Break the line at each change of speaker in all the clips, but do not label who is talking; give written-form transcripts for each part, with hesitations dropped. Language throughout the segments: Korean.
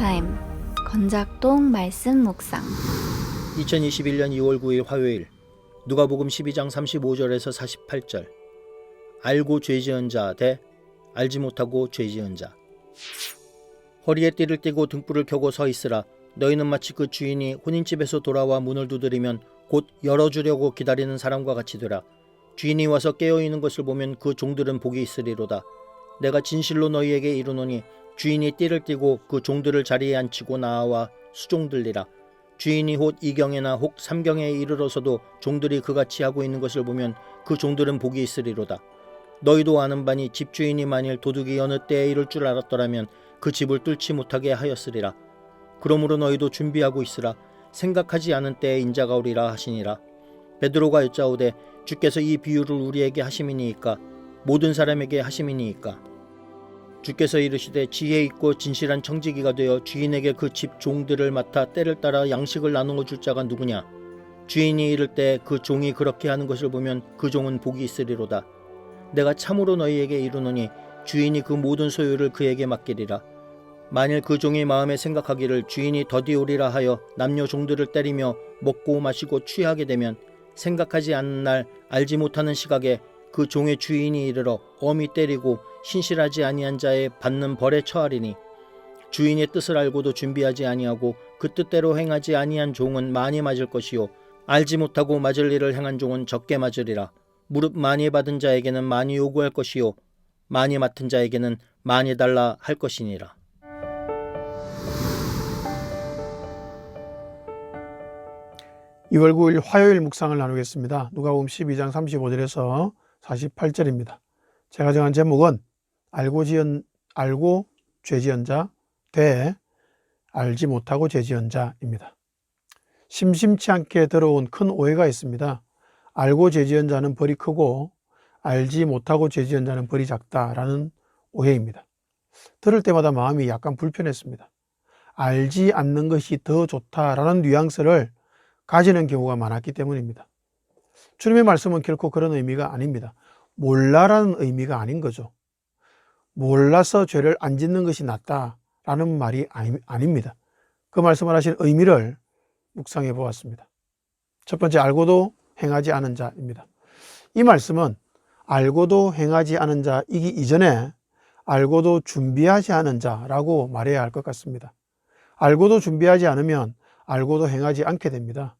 타임 건작동 말씀 묵상
2021년 2월 9일 화요일 누가복음 12장 35절에서 48절 알고 죄지은 자 대 알지 못하고 죄지은 자. 허리에 띠를 띠고 등불을 켜고 서 있으라. 너희는 마치 그 주인이 혼인집에서 돌아와 문을 두드리면 곧 열어주려고 기다리는 사람과 같이 되라. 주인이 와서 깨어있는 것을 보면 그 종들은 복이 있으리로다. 내가 진실로 너희에게 이르노니 주인이 띠를 띠고 그 종들을 자리에 앉히고 나와 수종들리라. 주인이 혹 2경에나 혹 3경에 이르러서도 종들이 그같이 하고 있는 것을 보면 그 종들은 복이 있으리로다. 너희도 아는 바니 집주인이 만일 도둑이 어느 때에 이를 줄 알았더라면 그 집을 뚫지 못하게 하였으리라. 그러므로 너희도 준비하고 있으라. 생각하지 않은 때에 인자가 오리라 하시니라. 베드로가 여짜오되 주께서 이 비유를 우리에게 하심이니이까 모든 사람에게 하심이니이까. 주께서 이르시되 지혜 있고 진실한 청지기가 되어 주인에게 그 집 종들을 맡아 때를 따라 양식을 나누어 줄 자가 누구냐. 주인이 이를 때 그 종이 그렇게 하는 것을 보면 그 종은 복이 있으리로다. 내가 참으로 너희에게 이르노니 주인이 그 모든 소유를 그에게 맡기리라. 만일 그 종이 마음에 생각하기를 주인이 더디오리라 하여 남녀 종들을 때리며 먹고 마시고 취하게 되면 생각하지 않는 날 알지 못하는 시각에 그 종의 주인이 이르러 엄히 때리고 신실하지 아니한 자의 받는 벌에 처하리니 주인의 뜻을 알고도 준비하지 아니하고 그 뜻대로 행하지 아니한 종은 많이 맞을 것이요 알지 못하고 맞을 일을 행한 종은 적게 맞으리라. 무릎 많이 받은 자에게는 많이 요구할 것이요 많이 맡은 자에게는 많이 달라 할 것이니라.
(2월 9일) 화요일 묵상을 나누겠습니다. 누가복음 12장 35절에서 48절입니다. 제가 정한 제목은 알고 죄지은 자 대 알지 못하고 죄지은 자입니다. 심심치 않게 들어온 큰 오해가 있습니다. 알고 죄지은 자는 벌이 크고 알지 못하고 죄지은 자는 벌이 작다라는 오해입니다. 들을 때마다 마음이 약간 불편했습니다. 알지 않는 것이 더 좋다라는 뉘앙스를 가지는 경우가 많았기 때문입니다. 주님의 말씀은 결코 그런 의미가 아닙니다. 몰라라는 의미가 아닌 거죠. 몰라서 죄를 안 짓는 것이 낫다라는 말이 아닙니다. 그 말씀을 하신 의미를 묵상해 보았습니다. 첫 번째, 알고도 행하지 않은 자입니다. 이 말씀은 알고도 행하지 않은 자이기 이전에 알고도 준비하지 않은 자라고 말해야 할 것 같습니다. 알고도 준비하지 않으면 알고도 행하지 않게 됩니다.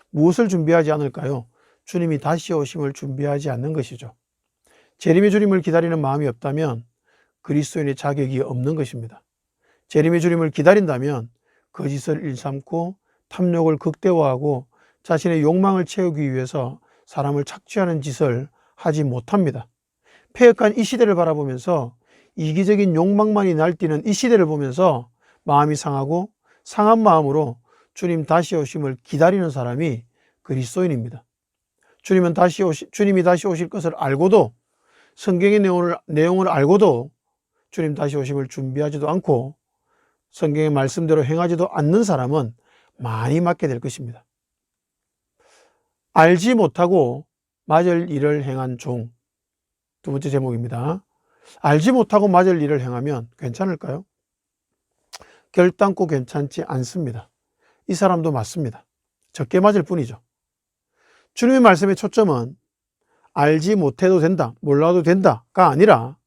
무엇을 준비하지 않을까요? 주님이 다시 오심을 준비하지 않는 것이죠. 재림의 주님을 기다리는 마음이 없다면 그리스도인의 자격이 없는 것입니다. 재림의 주님을 기다린다면 거짓을 일삼고 탐욕을 극대화하고 자신의 욕망을 채우기 위해서 사람을 착취하는 짓을 하지 못합니다. 폐역한 이 시대를 바라보면서 이기적인 욕망만이 날뛰는 이 시대를 보면서 마음이 상하고 상한 마음으로 주님 다시 오심을 기다리는 사람이 그리스도인입니다. 주님이 다시 오실 것을 알고도 성경의 내용을 알고도 주님 다시 오심을 준비하지도 않고 성경의 말씀대로 행하지도 않는 사람은 많이 맞게 될 것입니다. 알지 못하고 맞을 일을 행한 종. 두 번째 제목입니다. 알지 못하고 맞을 일을 행하면 괜찮을까요? 결단코 괜찮지 않습니다. 이 사람도 맞습니다. 적게 맞을 뿐이죠. 주님의 말씀의 초점은 알지 못해도 된다, 몰라도 된다가 아니라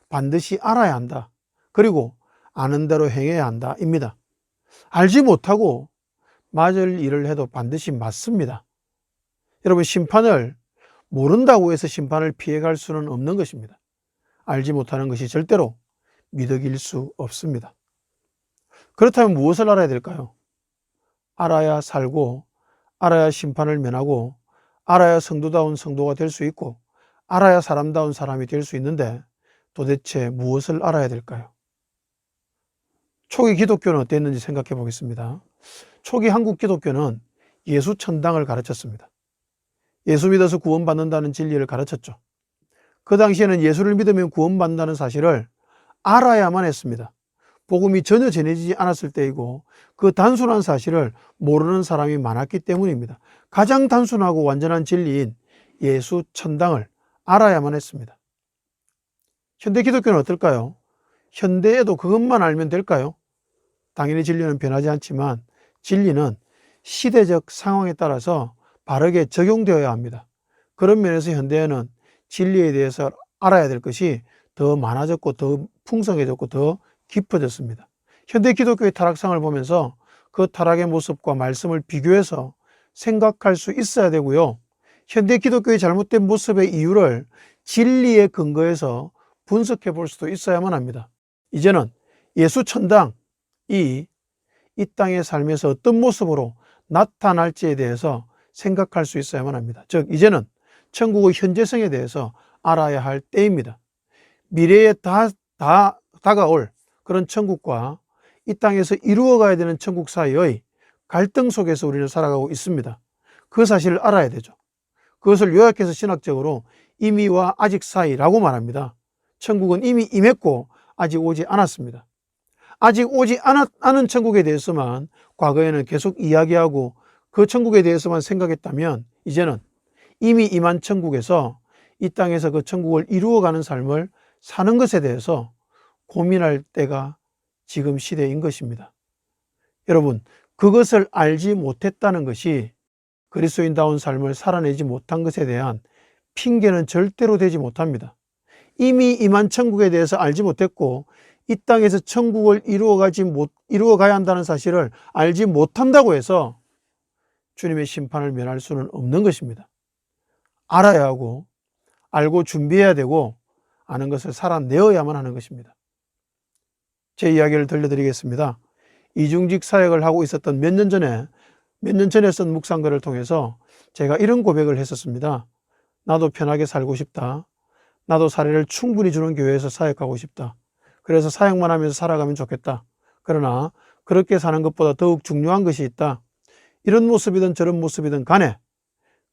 반드시 알아야 한다, 그리고 아는 대로 행해야 한다 입니다. 알지 못하고 맞을 일을 해도 반드시 맞습니다. 여러분, 심판을 모른다고 해서 심판을 피해갈 수는 없는 것입니다. 알지 못하는 것이 절대로 미덕일 수 없습니다. 그렇다면 무엇을 알아야 될까요? 알아야 살고, 알아야 심판을 면하고, 알아야 성도다운 성도가 될 수 있고, 알아야 사람다운 사람이 될 수 있는데 도대체 무엇을 알아야 될까요? 초기 기독교는 어땠는지 생각해 보겠습니다. 초기 한국 기독교는 예수 천당을 가르쳤습니다. 예수 믿어서 구원받는다는 진리를 가르쳤죠. 그 당시에는 예수를 믿으면 구원받는다는 사실을 알아야만 했습니다. 복음이 전혀 전해지지 않았을 때이고 그 단순한 사실을 모르는 사람이 많았기 때문입니다. 가장 단순하고 완전한 진리인 예수 천당을 알아야만 했습니다. 현대 기독교는 어떨까요? 현대에도 그것만 알면 될까요? 당연히 진리는 변하지 않지만 진리는 시대적 상황에 따라서 바르게 적용되어야 합니다. 그런 면에서 현대에는 진리에 대해서 알아야 될 것이 더 많아졌고 더 풍성해졌고 더 깊어졌습니다. 현대 기독교의 타락상을 보면서 그 타락의 모습과 말씀을 비교해서 생각할 수 있어야 되고요. 현대 기독교의 잘못된 모습의 이유를 진리에 근거해서 분석해 볼 수도 있어야만 합니다. 이제는 예수 천당이 이 땅의 삶에서 어떤 모습으로 나타날지에 대해서 생각할 수 있어야만 합니다. 즉 이제는 천국의 현재성에 대해서 알아야 할 때입니다. 미래에 다가올 그런 천국과 이 땅에서 이루어가야 되는 천국 사이의 갈등 속에서 우리는 살아가고 있습니다. 그 사실을 알아야 되죠. 그것을 요약해서 신학적으로 이미와 아직 사이라고 말합니다. 천국은 이미 임했고 아직 오지 않았습니다. 아직 오지 않은 천국에 대해서만 과거에는 계속 이야기하고 그 천국에 대해서만 생각했다면 이제는 이미 임한 천국에서 이 땅에서 그 천국을 이루어가는 삶을 사는 것에 대해서 고민할 때가 지금 시대인 것입니다. 여러분, 그것을 알지 못했다는 것이 그리스도인다운 삶을 살아내지 못한 것에 대한 핑계는 절대로 되지 못합니다. 이미 임한 천국에 대해서 알지 못했고 이 땅에서 천국을 이루어가야 한다는 사실을 알지 못한다고 해서 주님의 심판을 면할 수는 없는 것입니다. 알아야 하고 알고 준비해야 되고 아는 것을 살아내어야만 하는 것입니다. 제 이야기를 들려드리겠습니다. 이중직 사역을 하고 있었던 몇 년 전에 쓴 묵상글을 통해서 제가 이런 고백을 했었습니다. 나도 편하게 살고 싶다. 나도 사례를 충분히 주는 교회에서 사역하고 싶다. 그래서 사역만 하면서 살아가면 좋겠다. 그러나 그렇게 사는 것보다 더욱 중요한 것이 있다. 이런 모습이든 저런 모습이든 간에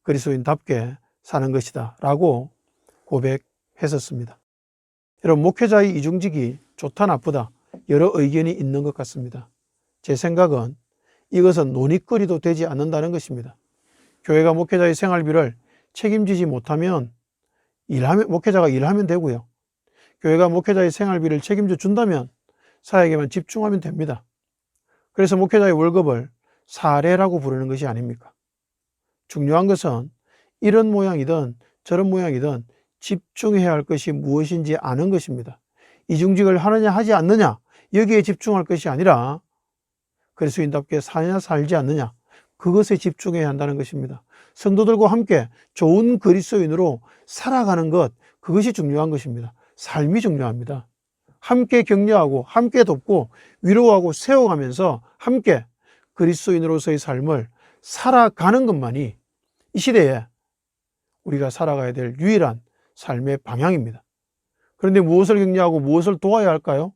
그리스도인답게 사는 것이다 라고 고백했었습니다. 여러분, 목회자의 이중직이 좋다 나쁘다 여러 의견이 있는 것 같습니다. 제 생각은 이것은 논의거리도 되지 않는다는 것입니다. 교회가 목회자의 생활비를 책임지지 못하면 목회자가 일하면 되고요. 교회가 목회자의 생활비를 책임져 준다면 사역에만 집중하면 됩니다. 그래서 목회자의 월급을 사례라고 부르는 것이 아닙니까? 중요한 것은 이런 모양이든 저런 모양이든 집중해야 할 것이 무엇인지 아는 것입니다. 이중직을 하느냐 하지 않느냐 여기에 집중할 것이 아니라 그리스도인답게 사냐 살지 않느냐 그것에 집중해야 한다는 것입니다. 성도들과 함께 좋은 그리스도인으로 살아가는 것 그것이 중요한 것입니다. 삶이 중요합니다. 함께 격려하고 함께 돕고 위로하고 세워가면서 함께 그리스도인으로서의 삶을 살아가는 것만이 이 시대에 우리가 살아가야 될 유일한 삶의 방향입니다. 그런데 무엇을 격려하고 무엇을 도와야 할까요?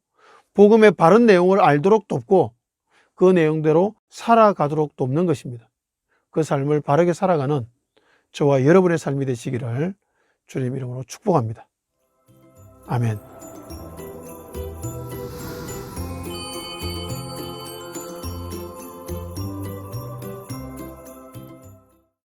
복음의 바른 내용을 알도록 돕고 그 내용대로 살아가도록 돕는 것입니다. 그 삶을 바르게 살아가는 저와 여러분의 삶이 되시기를 주님 이름으로 축복합니다. 아멘.